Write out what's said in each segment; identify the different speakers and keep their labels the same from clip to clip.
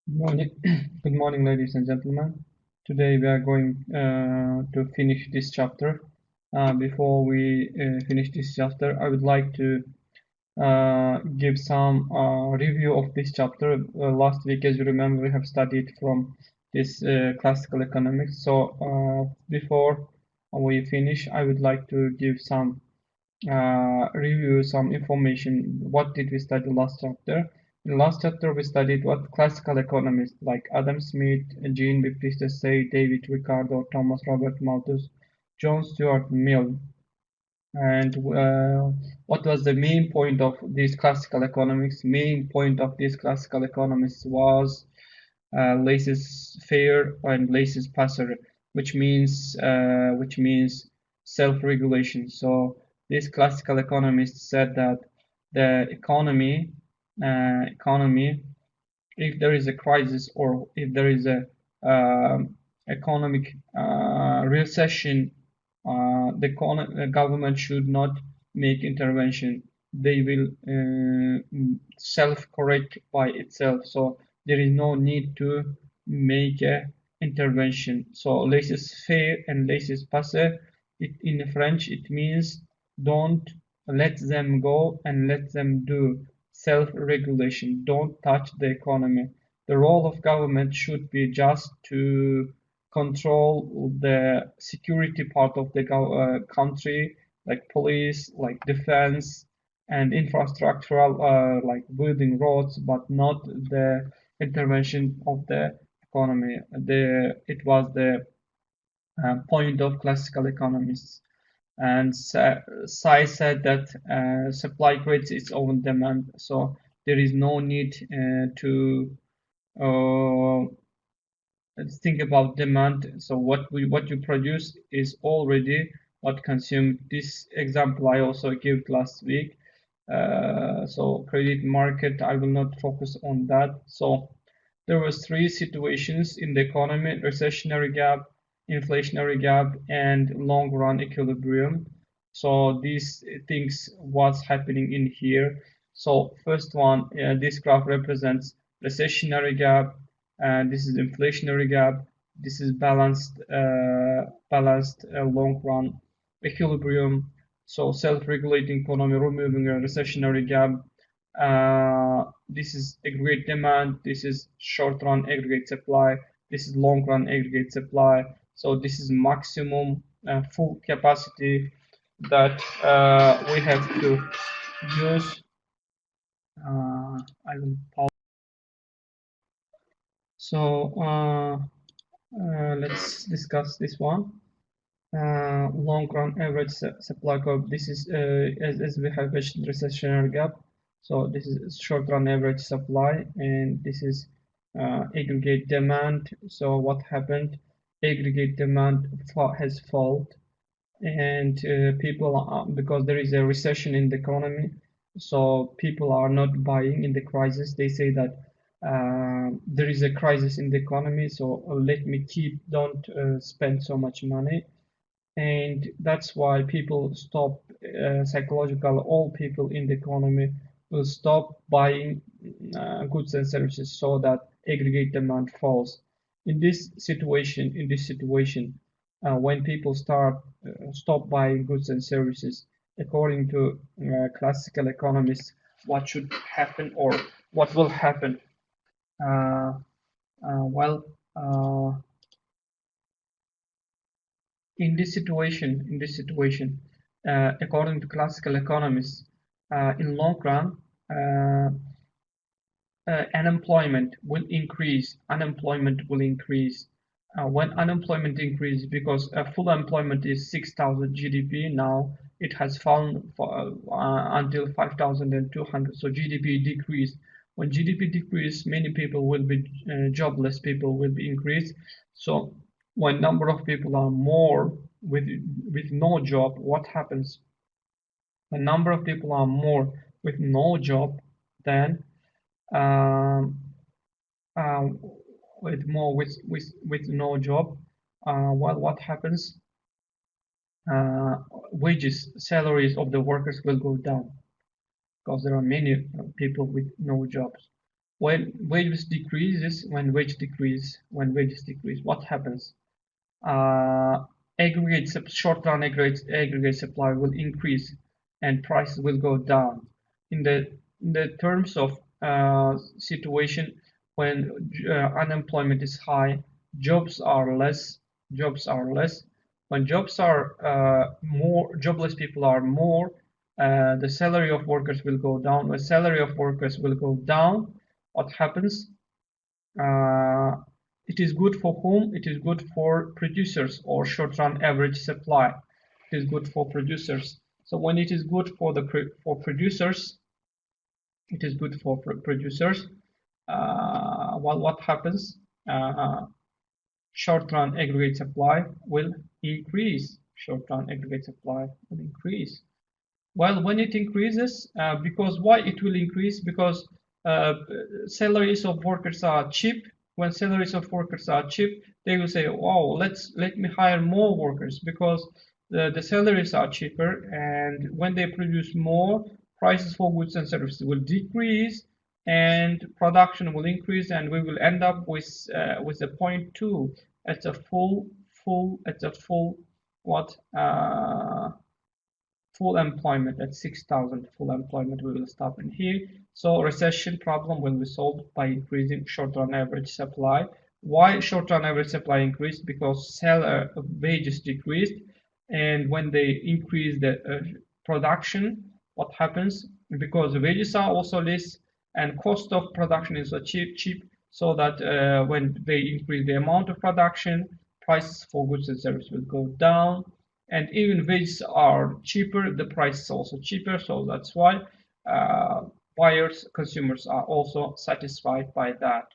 Speaker 1: Good morning, good morning, ladies and gentlemen. Today we are going to finish this chapter. Before we finish this chapter, I would like to give some review of this chapter. Last week, as you remember, we have studied from this classical economics. So before we finish, I would like to give some review some information. What did we study last chapter? In last chapter, we studied what classical economists like Adam Smith, Jean Baptiste Say, David Ricardo, Thomas Robert Malthus, John Stuart Mill, and what was the main point of these classical economics? Main point of these classical economists was laissez-faire and laissez-passer, which means self-regulation. So these classical economists said that the economy, if there is a crisis or if there is a economic recession, the government should not make intervention. They will self-correct by itself. So there is no need to make a intervention. So laissez-faire and laissez-passer, in French, it means don't let them go and let them do. Self-regulation. Don't touch the economy. The role of government should be just to control the security part of the country, like police, like defense, and infrastructural, like building roads, but not the intervention of the economy. It was the point of classical economists. And Sai said that supply creates its own demand, so there is no need to uh, think about demand. So what you produce is already what consumed. This example I also gave last week. So credit market, I will not focus on that. So there was three situations in the economy: recessionary gap, inflationary gap, and long run equilibrium. So these things what's happening in here. So first one, this graph represents recessionary gap, and this is inflationary gap. This is balanced long run equilibrium. So self-regulating economy removing a recessionary gap. This is aggregate demand. This is short-run aggregate supply. This is long-run aggregate supply. So this is maximum full capacity that we have to use. I will pause. So let's discuss this one. Long-run average supply curve. This is as we have mentioned recessionary gap. So this is short-run average supply, and this is aggregate demand. So what happened? Aggregate demand has fallen, and people are, because there is a recession in the economy, so people are not buying in the crisis. They say that there is a crisis in the economy, so let me don't spend so much money, and that's why people stop psychological all people in the economy will stop buying goods and services, so that aggregate demand falls. In this situation, when people stop buying goods and services, according to classical economists, what should happen or what will happen? uh, well, in this situation, according to classical economists, in long run, uh, unemployment will increase. Unemployment will increase. When unemployment increases, because full employment is 6,000 GDP now, it has fallen until 5,200. So GDP decreased. When GDP decreases, many people will be jobless. People will be increased. So when number of people are more with no job, what happens? When number of people are more with no job, then um, uh, with no job, well, what happens? Wages, salaries of the workers will go down because there are many people with no jobs. When wages decreases, when wages decrease, what happens? Aggregate short-run aggregate supply will increase and prices will go down. In the terms of situation when unemployment is high, jobs are less, jobs are less. When jobs are more, jobless people are more, the salary of workers will go down. When salary of workers will go down, what happens? Uh, it is good for whom? It is good for producers or short-run average supply. It is good for producers. So when it is good for producers, it is good for producers. Well, what happens? Uh, Short-run aggregate supply will increase. Short-run aggregate supply will increase. Well, when it increases, because why it will increase? Because uh, salaries of workers are cheap. When salaries of workers are cheap, they will say, "Oh, let me hire more workers because the salaries are cheaper." And when they produce more, prices for goods and services will decrease, and production will increase, and we will end up with a point two. It's a full. It's a full what? Full employment at 6,000 full employment, we will stop in here. So recession problem will be solved by increasing short-run average supply. Why short-run average supply increased? Because wages decreased, and when they increase the production, what happens? Because the wages are also less and cost of production is cheap, so that when they increase the amount of production, prices for goods and services will go down, and even wages are cheaper, the price is also cheaper, so that's why uh, buyers, consumers are also satisfied by that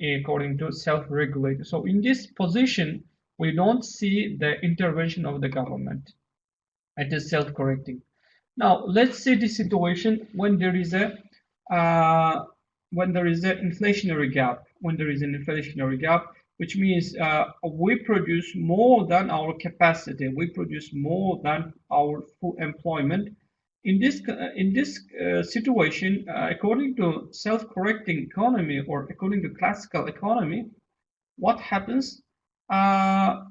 Speaker 1: according to self-regulated. So in this position, we don't see the intervention of the government. It is self-correcting. Now let's see the situation uh, when there is an inflationary gap. When there is an inflationary gap, which means we produce more than our capacity. We produce more than our full employment. In this situation, according to self-correcting economy or according to classical economy, what happens? Uh,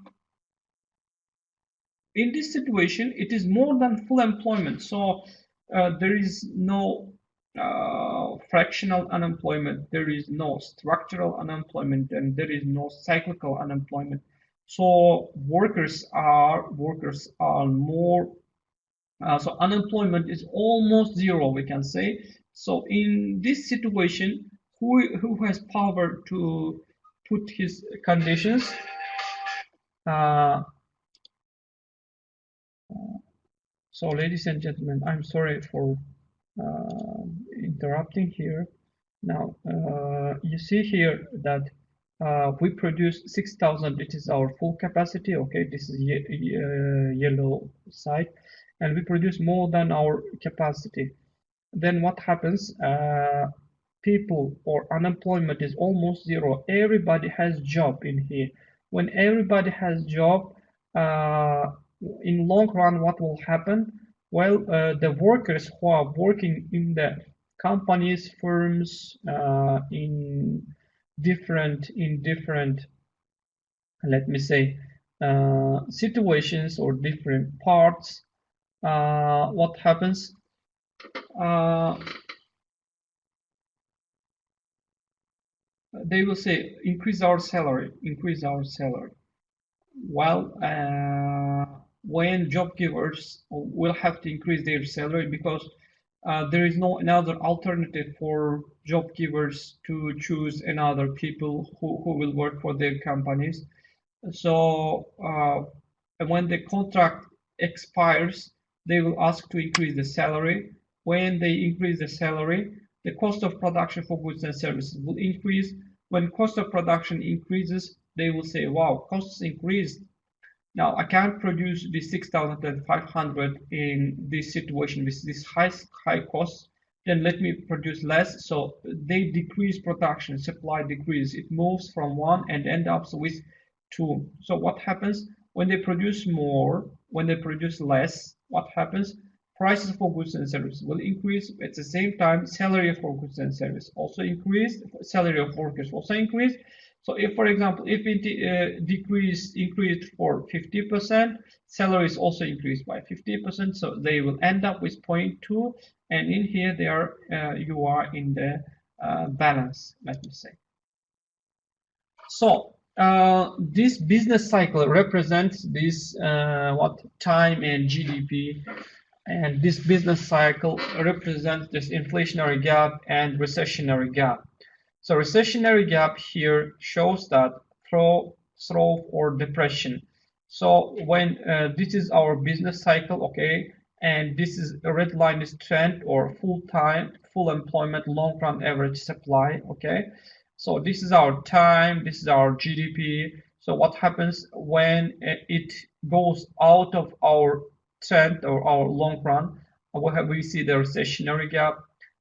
Speaker 1: in this situation, it is more than full employment. So there is no fractional unemployment, there is no structural unemployment, and there is no cyclical unemployment. So workers are more. So unemployment is almost zero, we can say. So in this situation, who has power to put his conditions? Uh, So, ladies and gentlemen, I'm sorry for interrupting here. Now, you see here that we produce 6,000. It is our full capacity. Okay, this is yellow side, and we produce more than our capacity. Then what happens? People or unemployment is almost zero. Everybody has job in here. When everybody has job, uh, in long run, what will happen? Well, the workers who are working in the companies, firms, in different, let me say, situations or different parts, what happens? Uh, they will say increase our salary. Well, when job givers will have to increase their salary because there is no another alternative for job givers to choose another people who will work for their companies. So when the contract expires, they will ask to increase the salary. When they increase the salary, the cost of production for goods and services will increase. When cost of production increases, they will say, wow, costs increased. Now I can't produce the 6,500 in this situation with this high cost. Then let me produce less. So they decrease production, supply decrease. It moves from one and end up with two. So what happens when they produce more, when they produce less? What happens? prices for goods and services will increase. At the same time, salary for goods and services also increase. Salary of workers also increase. So if, for example, if it increased for 50%, salaries also increased by 50%. So they will end up with 0.2, and in here they are you are in the balance, let me say. So this business cycle represents this what time and GDP, and this business cycle represents this inflationary gap and recessionary gap. So recessionary gap here shows that through or depression. So when this is our business cycle, okay, and this is a red line is trend or full employment, long run average supply, okay. So this is our time, this is our GDP. So what happens when it goes out of our trend or our long run? We see the recessionary gap.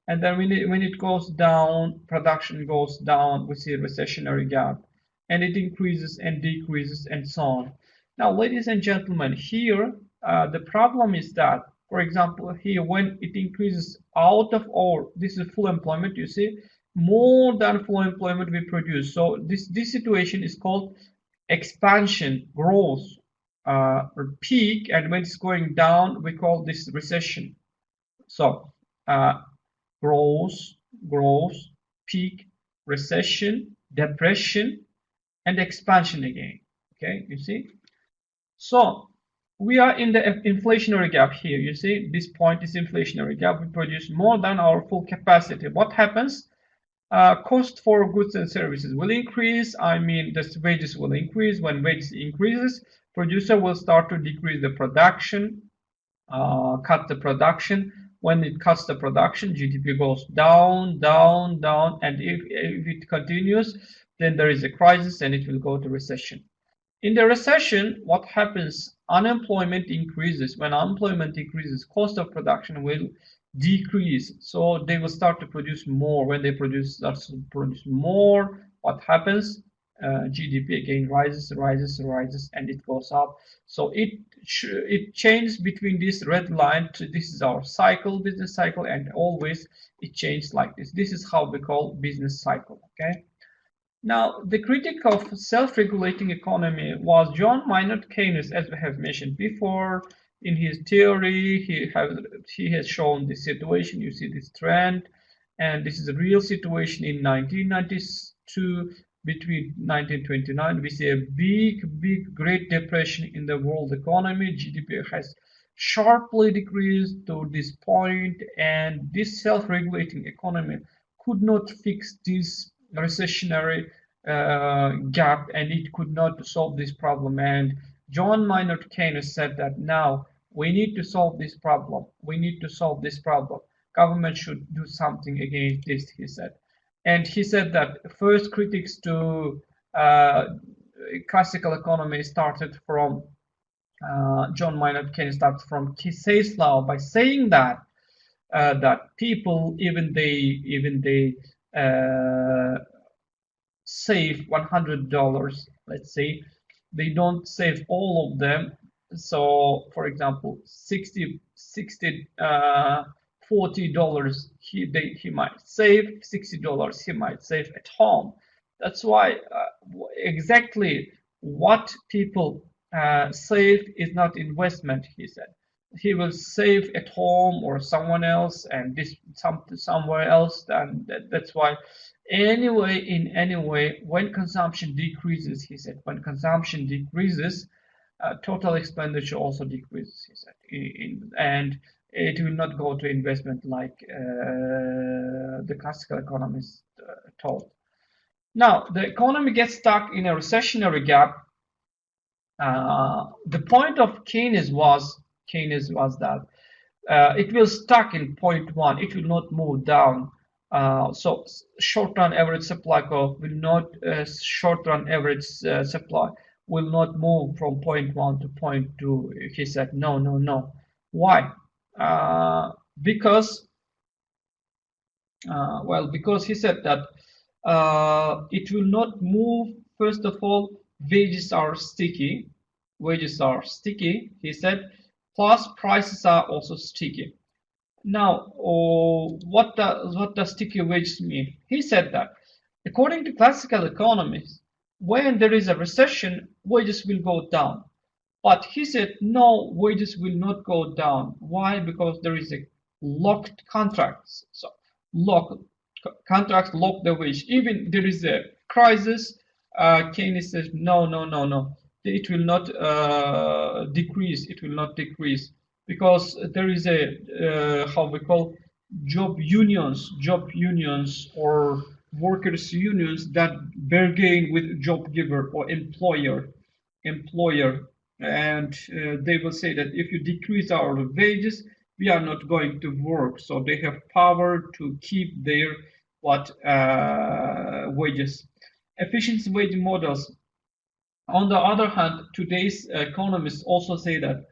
Speaker 1: And then when it goes down, production goes down, we see a recessionary gap. And it increases and decreases and so on. Now, ladies and gentlemen, here the problem is that, for example, here when it increases out of our, this is full employment, you see, more than full employment we produce. So this situation is called expansion, growth, or peak, and when it's going down, we call this recession. So growth, peak, recession, depression, and expansion again. Okay, you see? So we are in the inflationary gap here. You see, this point is inflationary gap. We produce more than our full capacity. What happens? Cost for goods and services will increase. I mean, the wages will increase. When wages increases, producer will start to decrease the production, cut the production. When it cuts the production, GDP goes down, down, down, and if it continues, then there is a crisis and it will go to recession. In the recession, what happens? Unemployment increases. When unemployment increases, cost of production will decrease. So they will start to produce more. When they start to produce more, what happens? GDP again rises, and it goes up. So it changes between this red line to this is our cycle, business cycle, and always it changes like this. This is how we call business cycle. Okay. Now, the critic of self-regulating economy was John Maynard Keynes, as we have mentioned before. In his theory, he has shown this situation. You see this trend, and this is a real situation in 1992. Between 1929, we see a big Great Depression in the world economy. GDP has sharply decreased to this point, and this self-regulating economy could not fix this recessionary gap, and it could not solve this problem. And John Maynard Keynes said that now we need to solve this problem. We need to solve this problem. Government should do something against this, he said. And he said that first critics to classical economy started from John Maynard Keynes started from Say's law by saying that that people even they save $100, let's say, they don't save all of them. So for example, $40 he might save, $60 he might save at home. That's why exactly what people save is not investment, he said. He will save at home or someone else and this somewhere else, and that's why anyway, in any way, when consumption decreases, he said, when consumption decreases, total expenditure also decreases, he said, and it will not go to investment like the classical economists told. Now, the economy gets stuck in a recessionary gap. The point of Keynes was that it will stuck in point one. It will not move down. So short-run average supply curve will not short-run average supply will not move from point one to point two. He said no. Why? Because because he said that it will not move. First of all, wages are sticky. He said Plus, prices are also sticky. Now, what does sticky wages mean? He said that according to classical economists, when there is a recession, wages will go down. But he said no, wages will not go down. Why? Because there is a locked contracts. So lock contracts lock the wage. Even there is a crisis, Keynes says no, no, no, no. It will not decrease. It will not decrease because there is a how we call job unions or workers unions that bargain with job giver or employer, and they will say that if you decrease our wages, we are not going to work. So they have power to keep their what wages. Efficiency wage models. On the other hand, today's economists also say that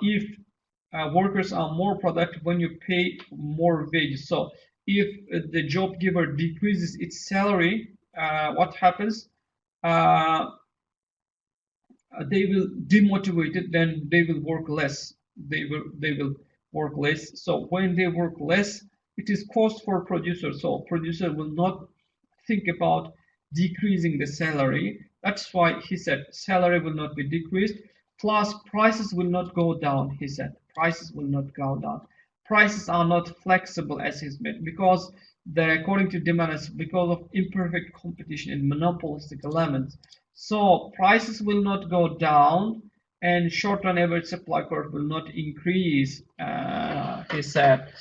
Speaker 1: if workers are more productive when you pay more wages. So if the job giver decreases its salary, what happens? Uh, they will demotivated, then they will work less. They will work less. So when they work less, it is cost for producer. So producer will not think about decreasing the salary. That's why he said salary will not be decreased. Plus prices will not go down. He said prices will not go down. Prices are not flexible as he's made because according to demand is because of imperfect competition and monopolistic elements. So prices will not go down and short-run average supply curve will not increase, he said.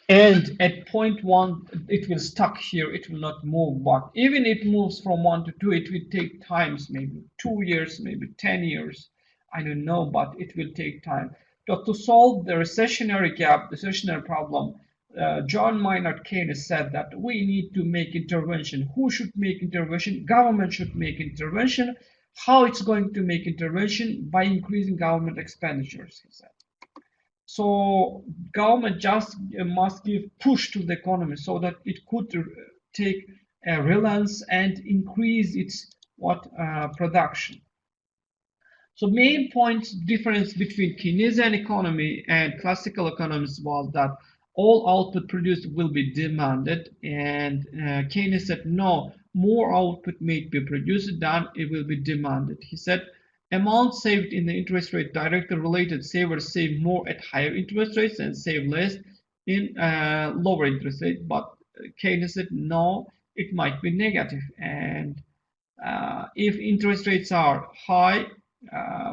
Speaker 1: And at point one, it will stuck here, it will not move. But even it moves from 1 to 2, it will take times, maybe 2 years, maybe 10 years. I don't know, but it will take time. To solve the recessionary gap, the recessionary problem, John Maynard Keynes said that we need to make intervention. Who should make intervention? Government should make intervention. How it's going to make intervention? By increasing government expenditures, he said. So government just must give push to the economy so that it could take a relance and increase its production. So main point difference between Keynesian economy and classical economics was that all output produced will be demanded, and Keynes said no, more output may be produced than it will be demanded. He said amount saved in the interest rate directly related. Savers save more at higher interest rates and save less in lower interest rates. But Keynes said no, it might be negative, and if interest rates are high,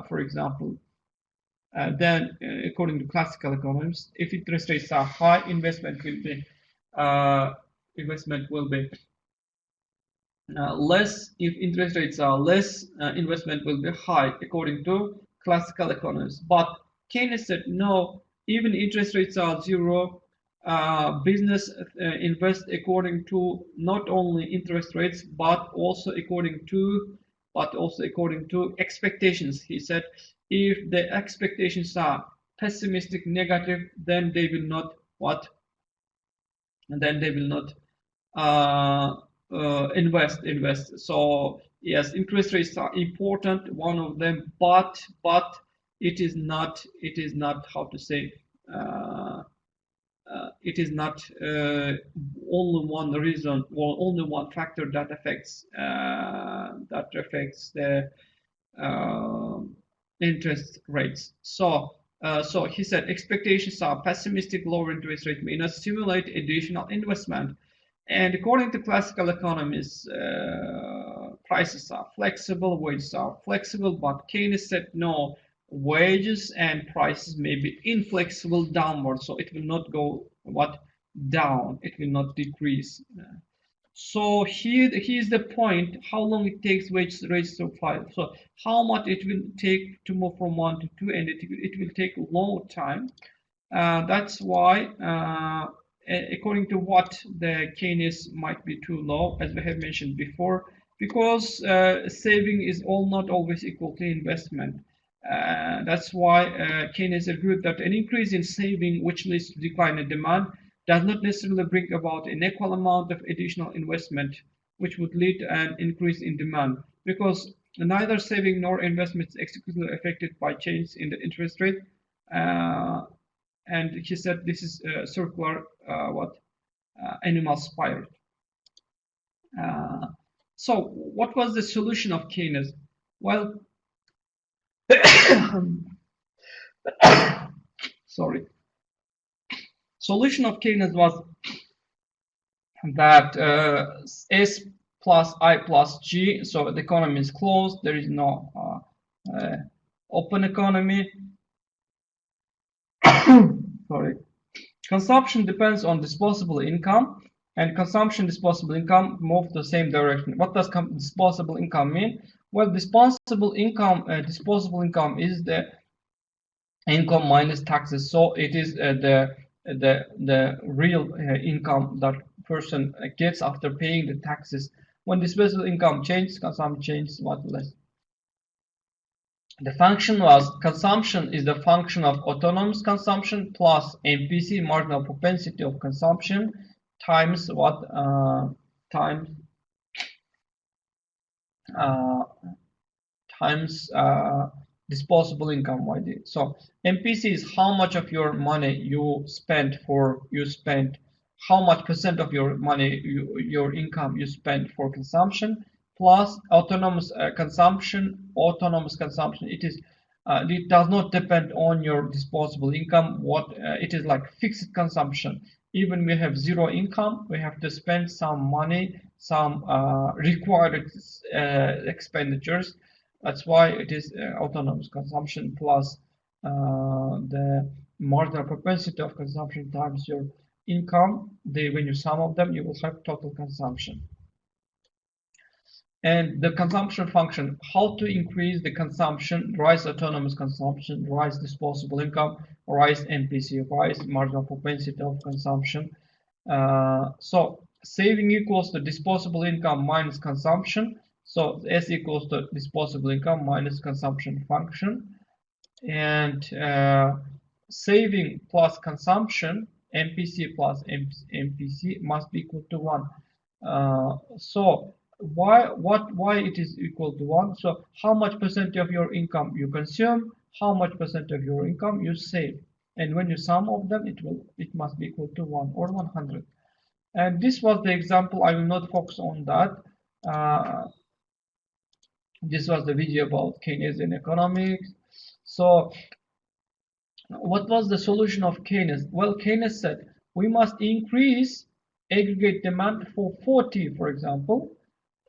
Speaker 1: for example, then according to classical economics, if interest rates are high, uh, investment will be less. If interest rates are less, investment will be high according to classical economics. But Keynes said no, even interest rates are zero. Business invest according to not only interest rates but also according to expectations. He said if the expectations are pessimistic, negative, then they will not invest. So yes, interest rates are important, one of them, but it is not how to say, it is not only one reason or only one factor that affects the uh, interest rates. So he said expectations are pessimistic. Lower interest rate may not stimulate additional investment. And according to classical economists, prices are flexible, wages are flexible, but Keynes said no, wages and prices may be inflexible downward, so it will not go down, it will not decrease. So here's the point: how long it takes wage rates to fall. So how much it will take to move from 1 to 2, and it will take a long time. That's why, according to what the Keynes might be too low, as we have mentioned before, because saving is not always equal to investment. That's why Keynes agreed that an increase in saving, which leads to decline in demand, does not necessarily bring about an equal amount of additional investment, which would lead to an increase in demand, because neither saving nor investment is exclusively affected by changes in the interest rate. And he said this is circular animal spiral. So what was the solution of Keynes? Well, sorry. Solution of Keynes was that S plus I plus G, so the economy is closed, there is no open economy. Sorry. Consumption depends on disposable income, and consumption disposable income move the same direction. What does disposable income mean? Well, disposable income is the income minus taxes. So it is the real income that person gets after paying the taxes. When disposable income changes, consumption changes what less. The function was consumption is the function of autonomous consumption plus MPC, marginal propensity of consumption, times what times disposable income YD. So MPC is how much of your money you spend, how much percent of your money, your income you spend for consumption, plus autonomous consumption. It does not depend on your disposable income. It is like fixed consumption. Even we have zero income, we have to spend some money, some required expenditures. That's why it is autonomous consumption plus the marginal propensity of consumption times your income. When you sum of them, you will have total consumption. And the consumption function, how to increase the consumption, rise autonomous consumption, rise disposable income, rise MPC, rise marginal propensity of consumption. So saving equals to disposable income minus consumption. So S equals to disposable income minus consumption function. And saving plus consumption, MPC plus MPC must be equal to 1. So why it is equal to 1? So how much percent of your income you consume, how much percent of your income you save, and when you sum of them, it must be equal to 1 or 100. And this was the example. I will not focus on that. This was the video about Keynesian economics. So what was the solution of Keynes? Well, Keynes said we must increase aggregate demand for 40, for example,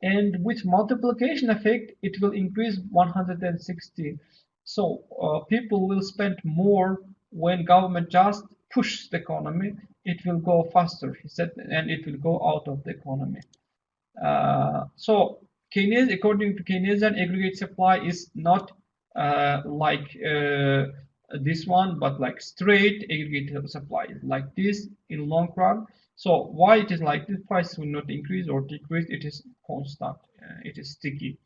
Speaker 1: and with multiplication effect, it will increase 160. So people will spend more when government just pushes the economy. It will go faster, he said, and it will go out of the economy. So Keynes, according to Keynesian, aggregate supply is not like this one, but like straight aggregate supply, like this in long run. So why it is like this? Price will not increase or decrease. It is constant. It is sticky.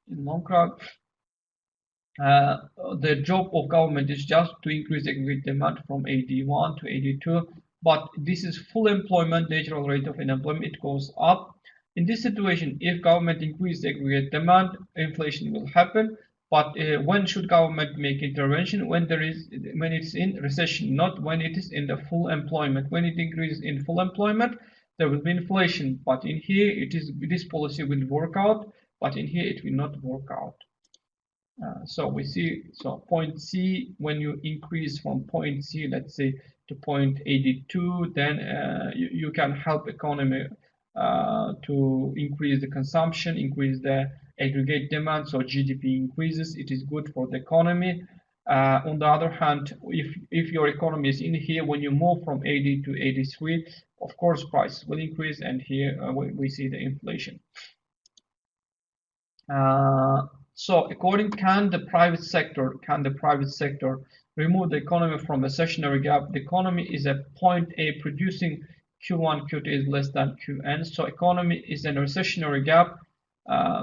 Speaker 1: In long run, the job of government is just to increase aggregate demand from 81 to 82. But this is full employment, natural rate of unemployment. It goes up. In this situation, if government increases aggregate demand, inflation will happen. But when should government make intervention? When it's in recession, not when it is in the full employment. When it increases in full employment, there will be inflation. But in here, this policy will work out. But in here, it will not work out. So we see, so point C, when you increase from point C, let's say, to point 82, then you can help economy to increase the consumption, increase the aggregate demand, so GDP increases. It is good for the economy. On the other hand, if your economy is in here, when you move from 80 to 83, of course, prices will increase, and here we see the inflation. So according, can the private sector remove the economy from a recessionary gap? The economy is at point A producing Q1, Q2 is less than Qn. So economy is in a recessionary gap.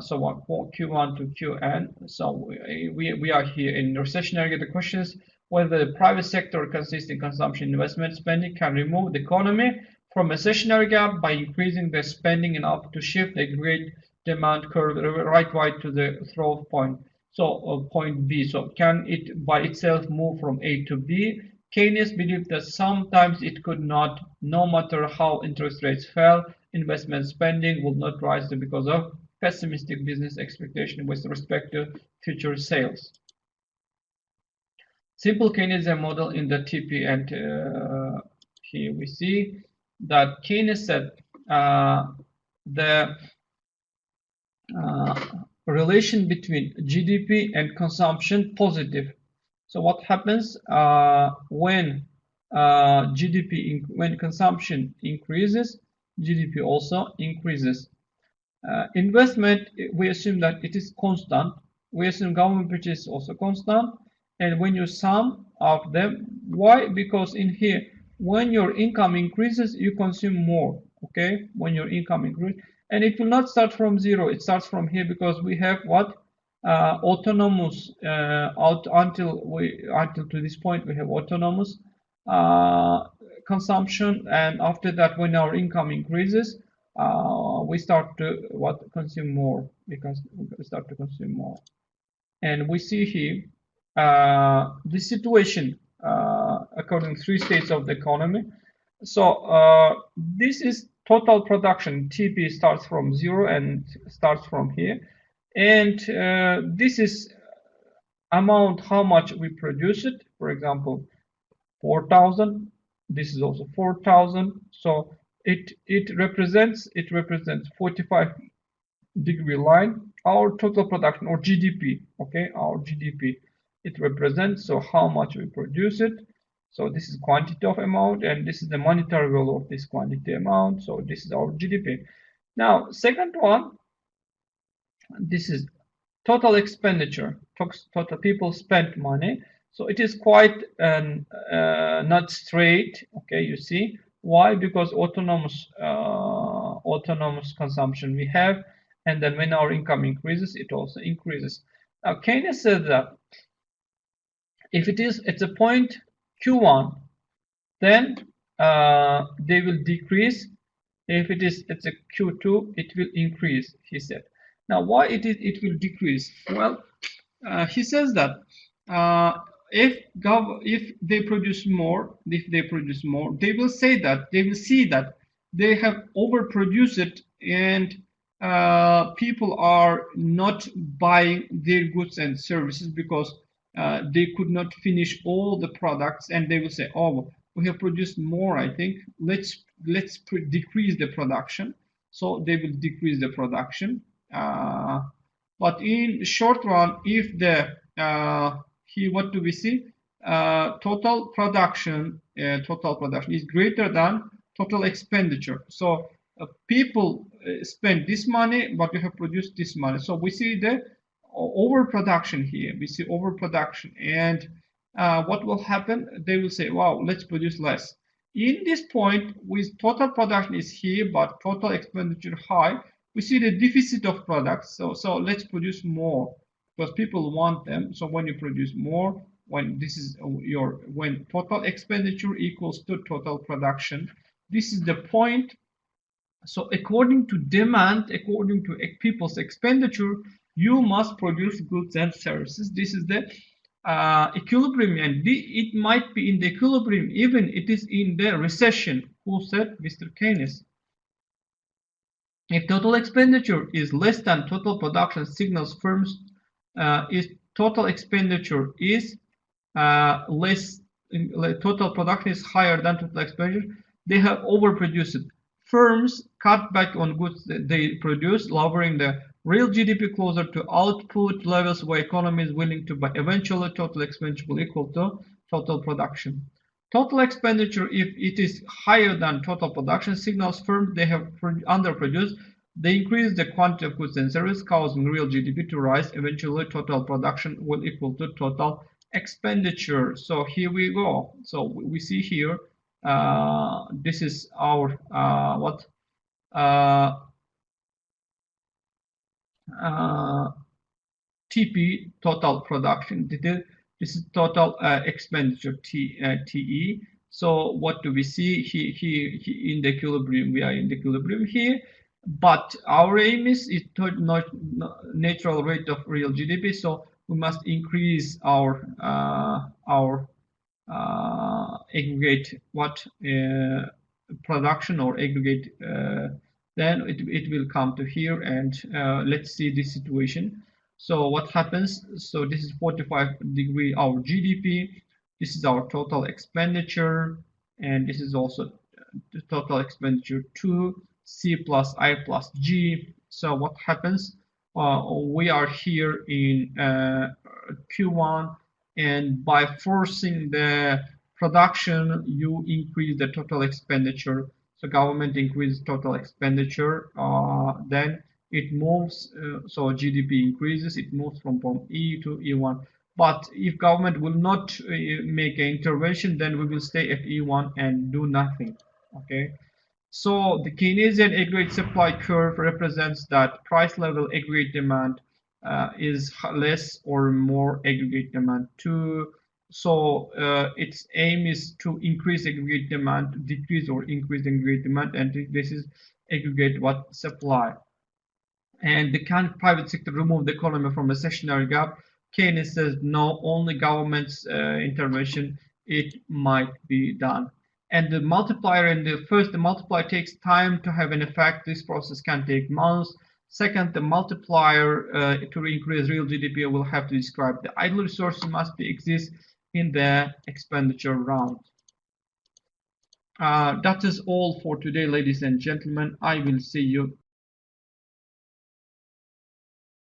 Speaker 1: So what Q1 to Qn. So we are here in recessionary gap. The question is whether the private sector consisting consumption, investment, spending can remove the economy from a recessionary gap by increasing the spending enough to shift the great demand curve right to the throw point. So point B. So can it by itself move from A to B? Keynes believed that sometimes it could not, no matter how interest rates fell, investment spending would not rise because of pessimistic business expectation with respect to future sales. Simple Keynesian model in the TP, and here we see that Keynes said the relation between GDP and consumption positive. So what happens when when consumption increases, GDP also increases. Investment, we assume that it is constant. We assume government purchase is also constant. And when you sum of them, why? Because in here, when your income increases, you consume more. Okay, when your income increases, and it will not start from zero. It starts from here because we have what autonomous until to this point we have autonomous consumption, and after that, when our income increases, we start to consume more, because we start to consume more. And we see here the situation according to three states of the economy. So this is total production. TP starts from zero and starts from here, and this is amount how much we produce it. For example, 4,000. This is also 4,000. So it represents 45-degree line, our total production, or GDP. Okay, our GDP, it represents so how much we produce it. So this is quantity of amount, and this is the monetary value of this quantity amount. So this is our GDP. Now, second one, this is total expenditure. Total people spent money. So it is quite not straight. Okay, you see why? Because autonomous consumption we have, and then when our income increases, it also increases. Now Keynes said that if it is at a point Q1, then they will decrease. If it is at a Q2, it will increase, he said. Now, why it will decrease? Well, he says that if they produce more, they will see that they have overproduced it, and people are not buying their goods and services because they could not finish all the products, and they will say, "Oh, we have produced more. I think let's decrease the production." So they will decrease the production. But in short run, if the what do we see? Total production is greater than total expenditure. So people spend this money, but you have produced this money. So we see the overproduction here. We see overproduction, and what will happen? They will say, "Wow, let's produce less." In this point, with total production is here, but total expenditure high, we see the deficit of products. So let's produce more because people want them. So when you produce more, when total expenditure equals to total production, this is the point. So according to demand, according to people's expenditure, you must produce goods and services. This is the equilibrium, and it might be in the equilibrium even it is in the recession. Who said? Mr. Keynes. If total expenditure is less than total production, signals firms is total expenditure is less, total production is higher than total expenditure, they have overproduced. Firms cut back on goods that they produce, lowering the real GDP closer to output levels where economy is willing to buy. Eventually, total expenditure will equal to total production. Total expenditure, if it is higher than total production, signals firms they have underproduced. They increase the quantity of goods and services, causing real GDP to rise. Eventually, total production will equal to total expenditure. So here we go. So we see here, this is our TP, total production. This is total expenditure, TE. So what do we see here in the equilibrium? We are in the equilibrium here, but our aim is not natural rate of real GDP. So we must increase our aggregate production or aggregate, then it will come to here. And let's see this situation. So what happens? So this is 45 degree our GDP, this is our total expenditure, and this is also the total expenditure to C plus I plus G. So what happens? We are here in Q1, and by forcing the production, you increase the total expenditure. So government increases total expenditure, then it moves, so GDP increases, it moves from E to E1. But if government will not make an intervention, then we will stay at E1 and do nothing. Okay. So the Keynesian aggregate supply curve represents that price level aggregate demand is less or more aggregate demand too. So its aim is to increase aggregate demand, decrease or increase aggregate demand, and this is aggregate what supply. And the can private sector remove the economy from recessionary gap? Keynes says no, only government's intervention, it might be done. And the multiplier, and the multiplier takes time to have an effect. This process can take months. Second, the multiplier to increase real GDP will have to describe the idle resources must be exist in the expenditure round. That is all for today, ladies and gentlemen. I will see you